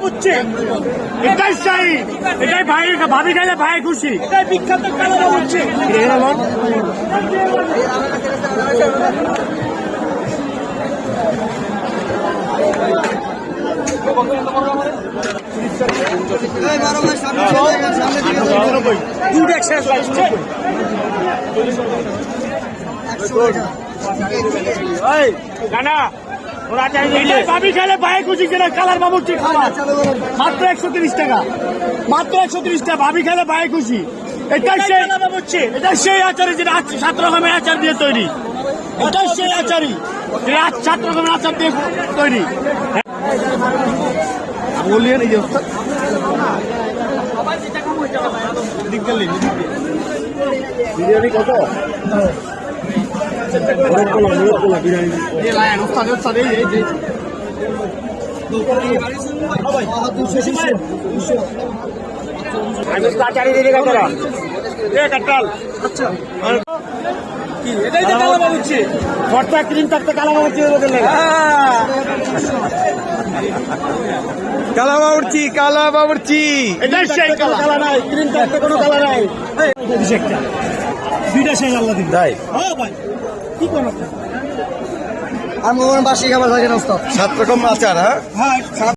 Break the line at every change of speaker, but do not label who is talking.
বুঝছে এটাই চাই, এটাই ভাই ভাবি খাইলে ভাই খুশি, এটাই বিখ্যাত কালারা বুঝছে। ভাবি খেলে ভাই খুশি কিনা কালার বাবুর খাবার মাত্র 130 টাকা, মাত্র 130 টাকা। ভাবি খেলে ভাই খুশি, এটাই সেই আচারি যেটা 7 রকমের আচার দিয়ে তৈরি, এটাই সেই আচারি যেটা 7 রকমের আচার দিয়ে তৈরি। বলিয়ে নিয়ে বিরিয়ানি কত? ক্রিম থাকতে কালা
বাবুর্চি কালা বাবুর্চি
এটাই সেই কালা নাই, ক্রিম থাকতে কোনো কালা নাই। দুইটা সেই আল্লাহ দিন
তাই
ভাই কি করো
আমি বাসি খাবার থাকে না
7 রকম আচার। হ্যাঁ
হ্যাঁ